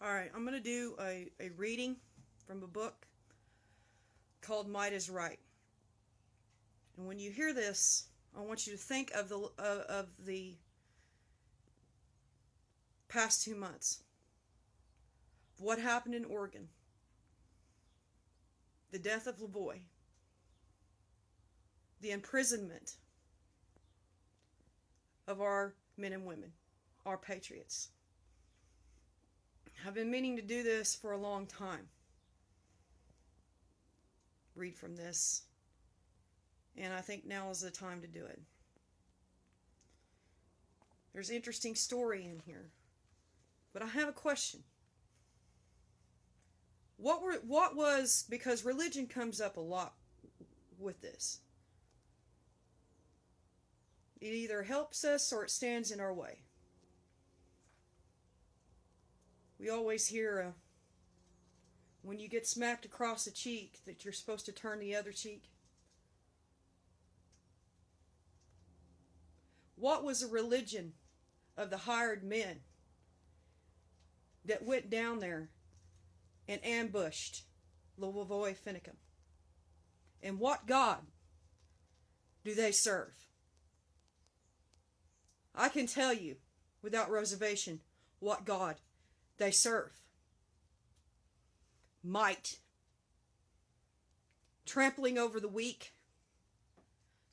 Alright, I'm going to do a reading from a book called Might is Right. And when you hear this, I want you to think of the past 2 months. What happened in Oregon. The death of LaBoy. The imprisonment of our men and women, our patriots. I've been meaning to do this for a long time. Read from this. And I think now is the time to do it. There's an interesting story in here. But I have a question. What was, because religion comes up a lot with this. It either helps us or it stands in our way. We always hear when you get smacked across the cheek that you're supposed to turn the other cheek. What was the religion of the hired men that went down there and ambushed LaBoy Finicum? And what God do they serve? I can tell you without reservation what God they serve. Might. Trampling over the weak.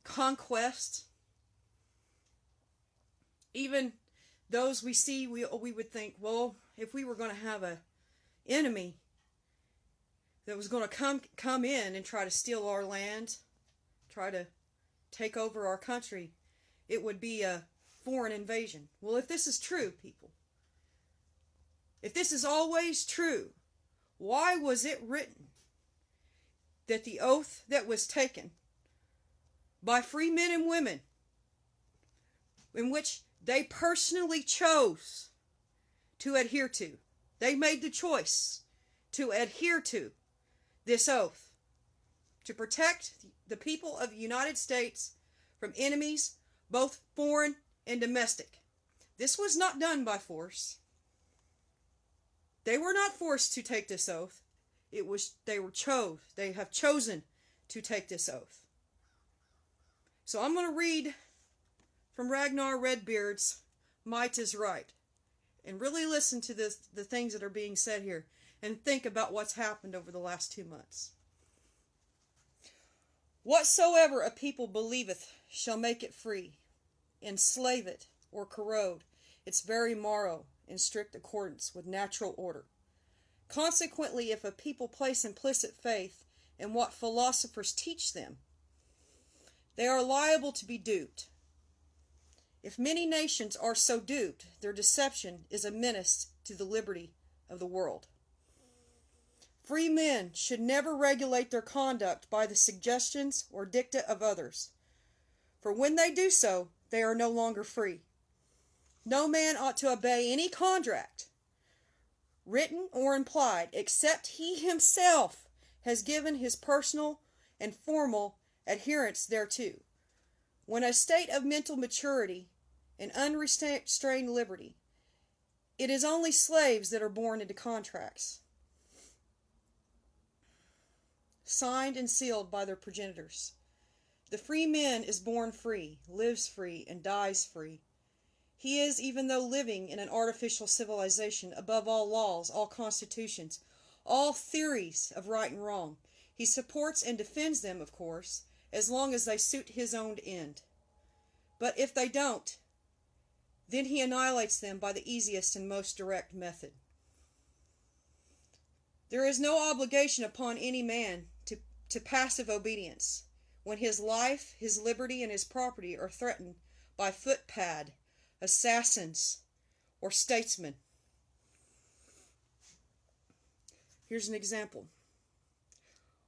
Conquest. Even those we see, we would think, well, if we were going to have an enemy that was going to come in and try to steal our land, try to take over our country, it would be a foreign invasion. Well, if this is true, people, if this is always true, why was it written that the oath that was taken by free men and women, in which they personally chose to adhere to, they made the choice to adhere to this oath, to protect the people of the United States from enemies, both foreign and domestic. This was not done by force. They were not forced to take this oath. They have chosen to take this oath. So I'm going to read from Ragnar Redbeards' Might is Right. And really listen to the things that are being said here. And think about what's happened over the last 2 months. Whatsoever a people believeth shall make it free, enslave it, or corrode its very marrow, in strict accordance with natural order. Consequently, if a people place implicit faith in what philosophers teach them, they are liable to be duped. If many nations are so duped, their deception is a menace to the liberty of the world. Free men should never regulate their conduct by the suggestions or dicta of others, for when they do so, they are no longer free. No man ought to obey any contract, written or implied, except he himself has given his personal and formal adherence thereto. When a state of mental maturity and unrestrained liberty, it is only slaves that are born into contracts, signed and sealed by their progenitors. The free man is born free, lives free, and dies free. He is, even though living in an artificial civilization, above all laws, all constitutions, all theories of right and wrong. He supports and defends them, of course, as long as they suit his own end. But if they don't, then he annihilates them by the easiest and most direct method. There is no obligation upon any man to passive obedience when his life, his liberty, and his property are threatened by footpad, assassins, or statesmen. Here's an example.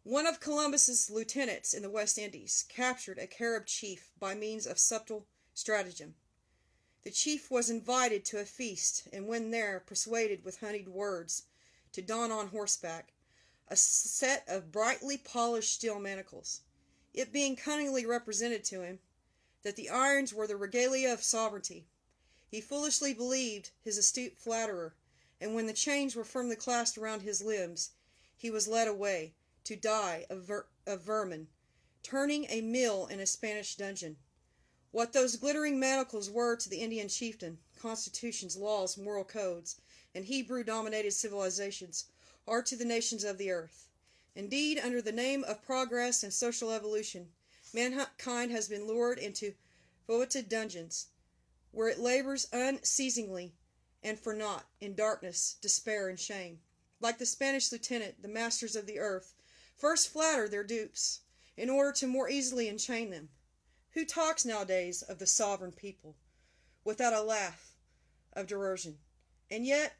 One of Columbus's lieutenants in the West Indies captured a Carib chief by means of subtle stratagem. The chief was invited to a feast, and when there, persuaded with honeyed words to don on horseback a set of brightly polished steel manacles, it being cunningly represented to him that the irons were the regalia of sovereignty. He foolishly believed his astute flatterer, and when the chains were firmly clasped around his limbs, he was led away to die of vermin, turning a meal in a Spanish dungeon. What those glittering manacles were to the Indian chieftain, constitutions, laws, moral codes, and Hebrew-dominated civilizations, are to the nations of the earth. Indeed, under the name of progress and social evolution, mankind has been lured into votive dungeons, where it labors unceasingly and for naught, in darkness, despair, and shame. Like the Spanish lieutenant, the masters of the earth first flatter their dupes, in order to more easily enchain them. Who talks nowadays of the sovereign people, without a laugh of derision? And yet,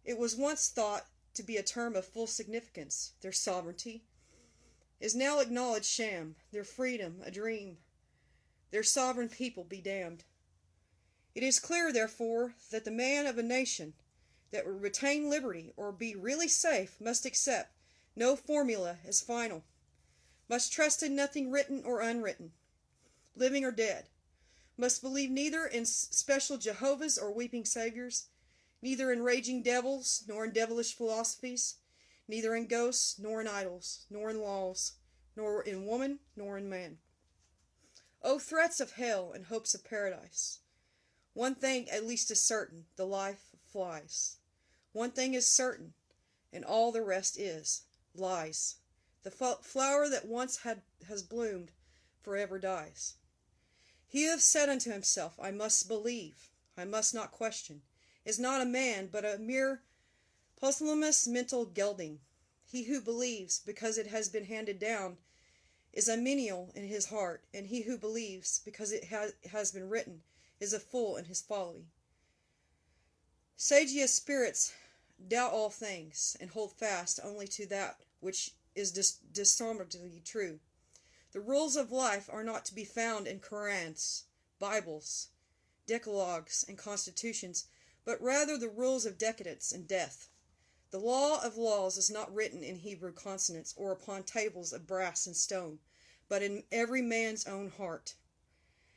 it was once thought to be a term of full significance. Their sovereignty is now acknowledged sham, their freedom a dream, their sovereign people be damned. It is clear, therefore, that the man of a nation that would retain liberty or be really safe must accept no formula as final, must trust in nothing written or unwritten, living or dead, must believe neither in special Jehovahs or weeping saviors, neither in raging devils, nor in devilish philosophies, neither in ghosts, nor in idols, nor in laws, nor in woman, nor in man. O threats of hell and hopes of paradise! One thing at least is certain, the life flies. One thing is certain, and all the rest is lies. The flower that once has bloomed forever dies. He who hath said unto himself, I must believe, I must not question, is not a man, but a mere pusillanimous mental gelding. He who believes, because it has been handed down, is a menial in his heart, and he who believes, because it has been written, is a fool in his folly. Sageous spirits doubt all things, and hold fast only to that which is dishonorably true. The rules of life are not to be found in Korans, Bibles, decalogues, and constitutions, but rather the rules of decadence and death. The law of laws is not written in Hebrew consonants or upon tables of brass and stone, but in every man's own heart.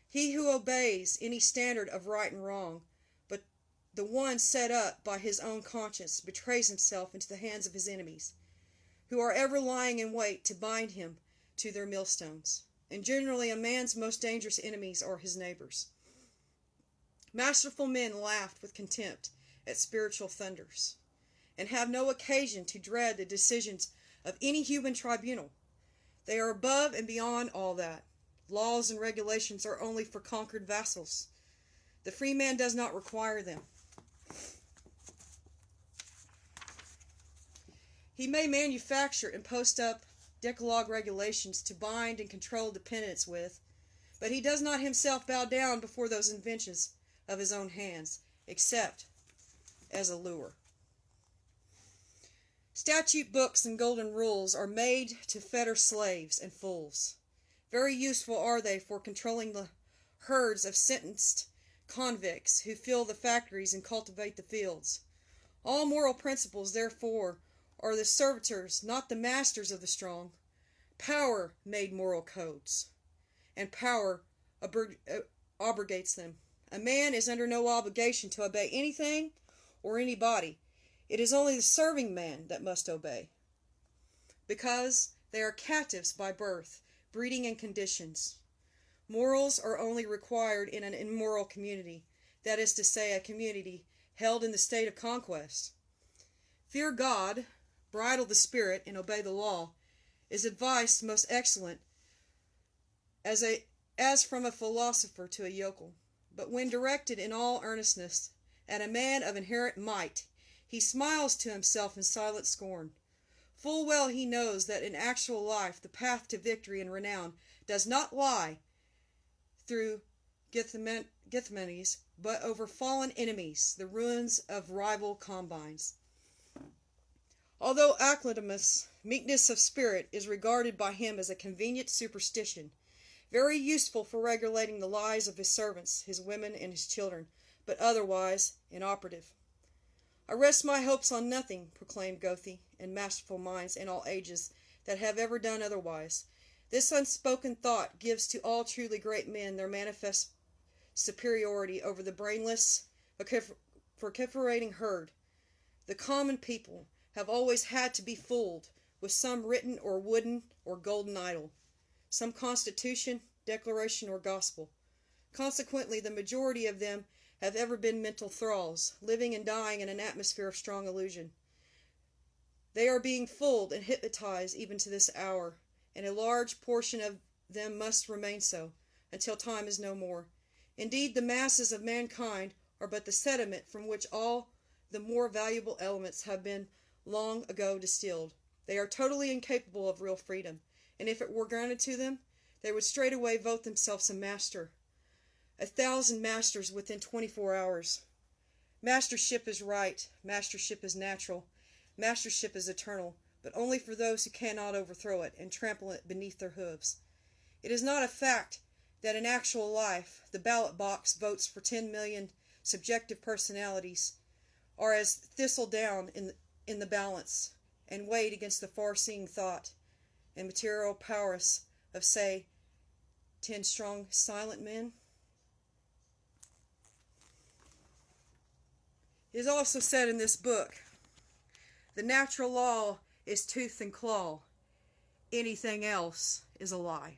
He who obeys any standard of right and wrong, but the one set up by his own conscience, betrays himself into the hands of his enemies, who are ever lying in wait to bind him to their millstones. And generally a man's most dangerous enemies are his neighbors. Masterful men laughed with contempt at spiritual thunders, and have no occasion to dread the decisions of any human tribunal. They are above and beyond all that. Laws and regulations are only for conquered vassals. The free man does not require them. He may manufacture and post up decalogue regulations to bind and control dependents with, but he does not himself bow down before those inventions of his own hands, except as a lure. Statute books and golden rules are made to fetter slaves and fools. Very useful are they for controlling the herds of sentenced convicts who fill the factories and cultivate the fields. All moral principles, therefore, are the servitors, not the masters of the strong. Power made moral codes, and power abrogates them. A man is under no obligation to obey anything or anybody. It is only the serving man that must obey, because they are captives by birth, breeding, and conditions. Morals are only required in an immoral community, that is to say, a community held in the state of conquest. Fear God, bridle the spirit, and obey the law is advice most excellent as from a philosopher to a yokel. But when directed in all earnestness at a man of inherent might, he smiles to himself in silent scorn. Full well he knows that in actual life the path to victory and renown does not lie through Gethsemanes, but over fallen enemies, the ruins of rival combines. Although acclamatus, meekness of spirit, is regarded by him as a convenient superstition, very useful for regulating the lives of his servants, his women, and his children, but otherwise inoperative. I rest my hopes on nothing, proclaimed Goethe, and masterful minds in all ages that have ever done otherwise. This unspoken thought gives to all truly great men their manifest superiority over the brainless, vociferating herd. The common people have always had to be fooled with some written or wooden or golden idol, some constitution, declaration, or gospel. Consequently, the majority of them have ever been mental thralls, living and dying in an atmosphere of strong illusion. They are being fooled and hypnotized even to this hour, and a large portion of them must remain so, until time is no more. Indeed, the masses of mankind are but the sediment from which all the more valuable elements have been long ago distilled. They are totally incapable of real freedom, and if it were granted to them, they would straightway vote themselves a master. 1,000 masters within 24 hours. Mastership is right, mastership is natural, mastership is eternal, but only for those who cannot overthrow it and trample it beneath their hooves. It is not a fact that in actual life the ballot box votes for 10 million subjective personalities are as thistledown in the balance, and weighed against the far-seeing thought and material prowess of, say, 10 strong silent men. It is also said in this book, the natural law is tooth and claw. Anything else is a lie.